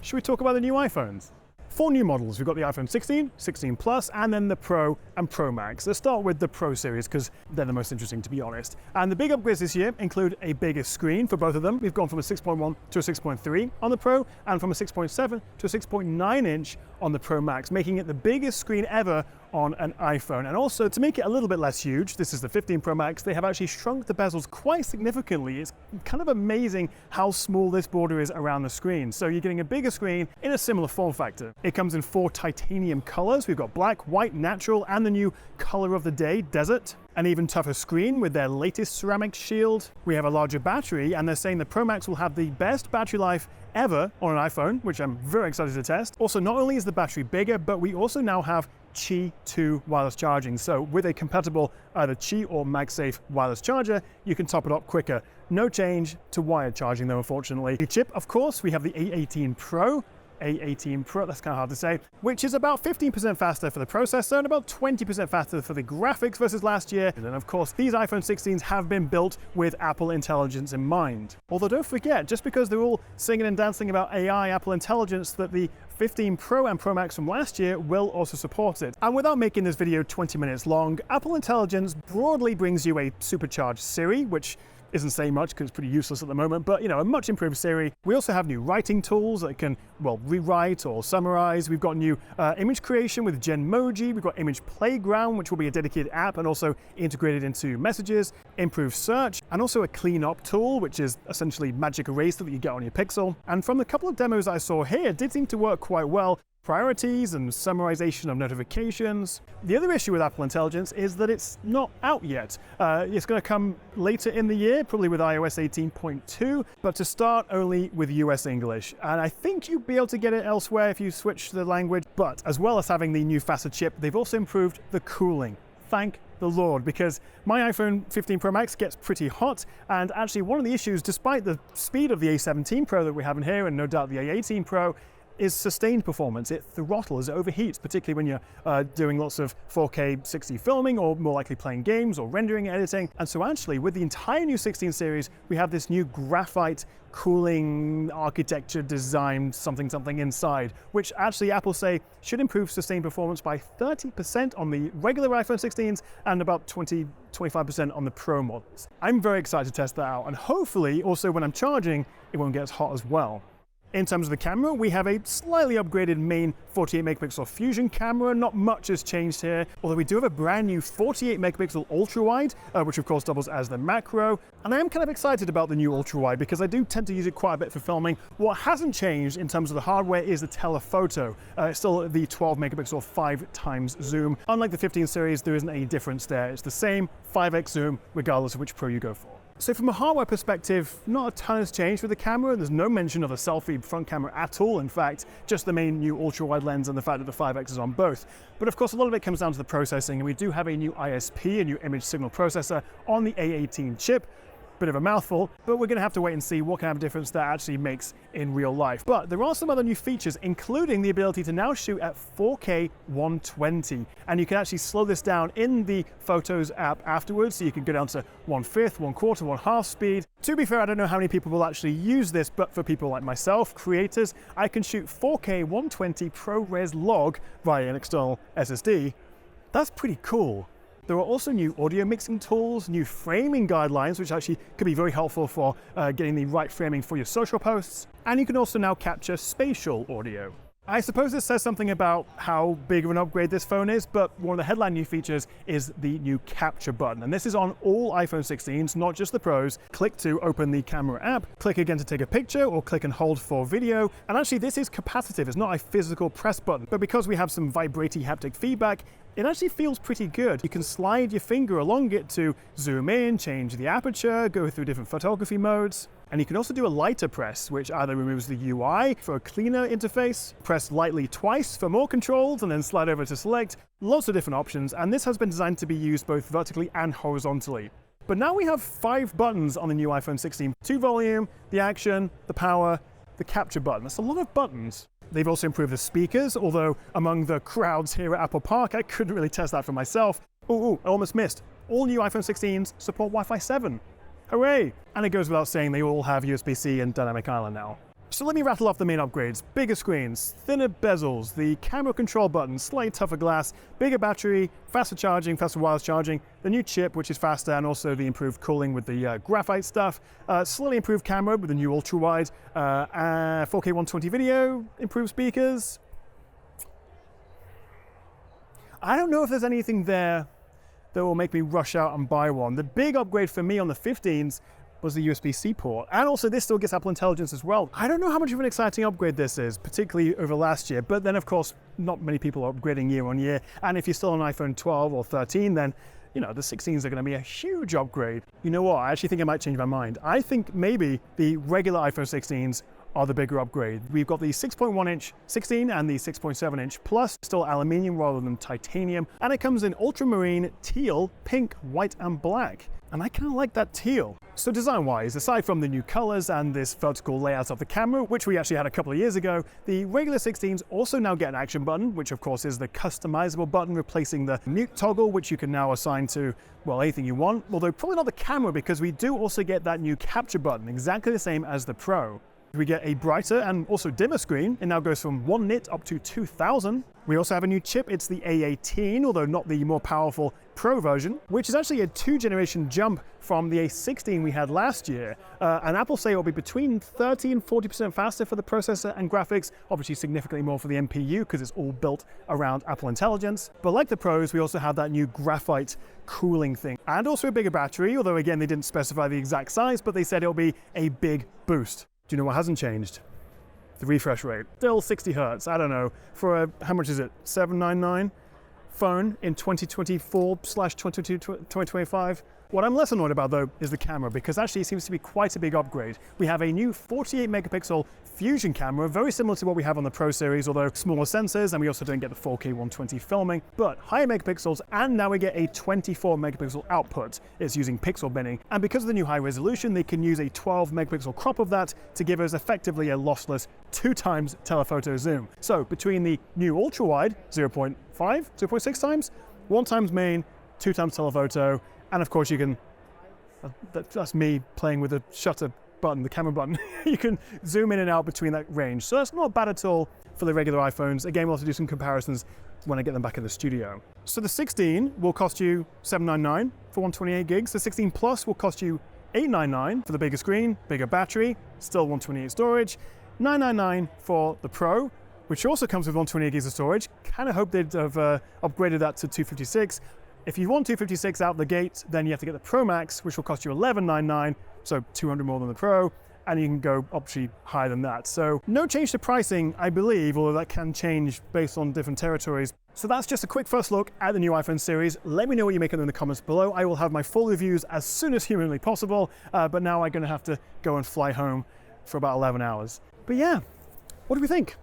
should we talk about the new iPhones? 4 new models. We've got the iPhone 16, 16 Plus, and then the Pro and Pro Max. Let's start with the Pro series because they're the most interesting, to be honest. And the big upgrades this year include a bigger screen for both of them. We've gone from a 6.1 to a 6.3 on the Pro, and from a 6.7 to a 6.9 inch on the Pro Max, making it the biggest screen ever on an iPhone. And also, to make it a little bit less huge, this is the 15 Pro Max, they have actually shrunk the bezels quite significantly. It's kind of amazing how small this border is around the screen. So you're getting a bigger screen in a similar form factor. It comes in 4 titanium colors. We've got black, white, natural, and the new color of the day, desert. An even tougher screen with their latest ceramic shield. We have a larger battery, and they're saying the Pro Max will have the best battery life ever on an iPhone, which I'm very excited to test. Also, not only is the battery bigger, but we also now have Qi 2 wireless charging. So with a compatible either Qi or MagSafe wireless charger, you can top it up quicker. No change to wired charging though, unfortunately. The chip, of course, we have the A18 Pro, that's kind of hard to say, which is about 15% faster for the processor and about 20% faster for the graphics versus last year. And then of course, these iPhone 16s have been built with Apple Intelligence in mind. Although don't forget, just because they're all singing and dancing about AI, Apple Intelligence, that the 15 Pro and Pro Max from last year will also support it. And without making this video 20 minutes long, Apple Intelligence broadly brings you a supercharged Siri, which isn't saying much because it's pretty useless at the moment, but you know, a much improved Siri. We also have new writing tools that can, well, rewrite or summarize. We've got new image creation with Genmoji. We've got Image Playground, which will be a dedicated app and also integrated into messages, improved search, and also a clean up tool, which is essentially magic eraser that you get on your Pixel. And from the couple of demos I saw here, it did seem to work quite well. Priorities and summarization of notifications. The other issue with Apple Intelligence is that it's not out yet. It's going to come later in the year, probably with iOS 18.2, but to start only with US English. And I think you'll be able to get it elsewhere if you switch the language. But as well as having the new faster chip, they've also improved the cooling. Thank the Lord, because my iPhone 15 Pro Max gets pretty hot, and actually one of the issues, despite the speed of the A17 Pro that we have in here, and no doubt the A18 Pro, is sustained performance. It throttles, it overheats, particularly when you're doing lots of 4K 60 filming or more likely playing games or rendering, editing. And so actually with the entire new 16 series, we have this new graphite cooling architecture design something inside, which actually Apple say should improve sustained performance by 30% on the regular iPhone 16s and about 25% on the Pro models. I'm very excited to test that out, and hopefully also when I'm charging, it won't get as hot as well. In terms of the camera, we have a slightly upgraded main 48 megapixel fusion camera. Not much has changed here, although we do have a brand new 48 megapixel ultra wide, which of course doubles as the macro. And I am kind of excited about the new ultra wide because I do tend to use it quite a bit for filming. What hasn't changed in terms of the hardware is the telephoto. It's still the 12 megapixel 5x zoom. Unlike the 15 series, there isn't any difference there. It's the same 5x zoom regardless of which Pro you go for. So from a hardware perspective, not a ton has changed with the camera. There's no mention of a selfie front camera at all. In fact, just the main new ultra-wide lens and the fact that the 5X is on both. But of course, a lot of it comes down to the processing, and we do have a new ISP, a new image signal processor on the A18 chip. Bit of a mouthful, but we're going to have to wait and see what kind of difference that actually makes in real life. But there are some other new features, including the ability to now shoot at 4K 120. And you can actually slow this down in the Photos app afterwards, so you can go down to 1/5, 1/4, 1/2 speed. To be fair, I don't know how many people will actually use this, but for people like myself, creators, I can shoot 4K 120 ProRes log via an external SSD. That's pretty cool. There are also new audio mixing tools, new framing guidelines, which actually could be very helpful for getting the right framing for your social posts. And you can also now capture spatial audio. I suppose this says something about how big of an upgrade this phone is, but one of the headline new features is the new capture button. And this is on all iPhone 16s, not just the Pros. Click to open the camera app, click again to take a picture, or click and hold for video. And actually this is capacitive, it's not a physical press button. But because we have some vibrating haptic feedback, it actually feels pretty good. You can slide your finger along it to zoom in, change the aperture, go through different photography modes. And you can also do a lighter press, which either removes the UI for a cleaner interface, press lightly twice for more controls, and then slide over to select. Lots of different options, and this has been designed to be used both vertically and horizontally. But now we have 5 buttons on the new iPhone 16. 2 volume, the action, the power, the capture button. That's a lot of buttons. They've also improved the speakers, although among the crowds here at Apple Park, I couldn't really test that for myself. I almost missed. All new iPhone 16s support Wi-Fi 7. Hooray! And it goes without saying they all have USB-C and Dynamic Island now. So let me rattle off the main upgrades. Bigger screens, thinner bezels, the camera control button, slightly tougher glass, bigger battery, faster charging, faster wireless charging, the new chip which is faster, and also the improved cooling with the graphite stuff, slightly improved camera with the new ultra-wide, 4K 120 video, improved speakers. I don't know if there's anything there that will make me rush out and buy one. The big upgrade for me on the 15s was the USB-C port, and also this still gets Apple Intelligence as well. I don't know how much of an exciting upgrade this is, particularly over last year, but then of course not many people are upgrading year on year, and if you're still on iPhone 12 or 13, then you know the 16s are going to be a huge upgrade. You know what, I actually think I might change my mind. I think maybe the regular iPhone 16s are the bigger upgrade. We've got the 6.1-inch 16 and the 6.7-inch Plus, still aluminium rather than titanium, and it comes in ultramarine, teal, pink, white, and black. And I kind of like that teal. So design-wise, aside from the new colors and this vertical layout of the camera, which we actually had a couple of years ago, the regular 16s also now get an action button, which of course is the customizable button replacing the mute toggle, which you can now assign to, well, anything you want, although probably not the camera, because we do also get that new capture button, exactly the same as the Pro. We get a brighter and also dimmer screen. It now goes from 1 nit up to 2000. We also have a new chip. It's the A18, although not the more powerful Pro version, which is actually a 2-generation jump from the A16 we had last year. And Apple say it will be between 30 and 40% faster for the processor and graphics, obviously significantly more for the NPU because it's all built around Apple Intelligence. But like the Pros, we also have that new graphite cooling thing. And also a bigger battery, although again, they didn't specify the exact size, but they said it'll be a big boost. Do you know what hasn't changed? The refresh rate. Still 60 hertz, I don't know. For a, how much is it? $799 phone in 2024/2025. What I'm less annoyed about though is the camera, because actually it seems to be quite a big upgrade. We have a new 48 megapixel fusion camera, very similar to what we have on the Pro series, although smaller sensors, and we also don't get the 4K 120 filming, but higher megapixels, and now we get a 24 megapixel output. It's using pixel binning, and because of the new high resolution, they can use a 12 megapixel crop of that to give us effectively a lossless 2x telephoto zoom. So between the new ultra wide 0.5, 0.6 times, 1 times main, 2 times telephoto, and of course you can, that's me playing with the shutter button, the camera button, you can zoom in and out between that range. So that's not bad at all for the regular iPhones. Again, we'll have to do some comparisons when I get them back in the studio. So the 16 will cost you $799 for 128 gigs. The 16 Plus will cost you $899 for the bigger screen, bigger battery, still 128 storage, $999 for the Pro, which also comes with 128 gigs of storage. Kind of hope they'd have upgraded that to 256. If you want 256 out the gate, then you have to get the Pro Max, which will cost you $1199, so $200 more than the Pro, and you can go obviously higher than that. So no change to pricing, I believe, although that can change based on different territories. So that's just a quick first look at the new iPhone series. Let me know what you make of them in the comments below. I will have my full reviews as soon as humanly possible, but now I'm gonna have to go and fly home for about 11 hours. But yeah, what do we think?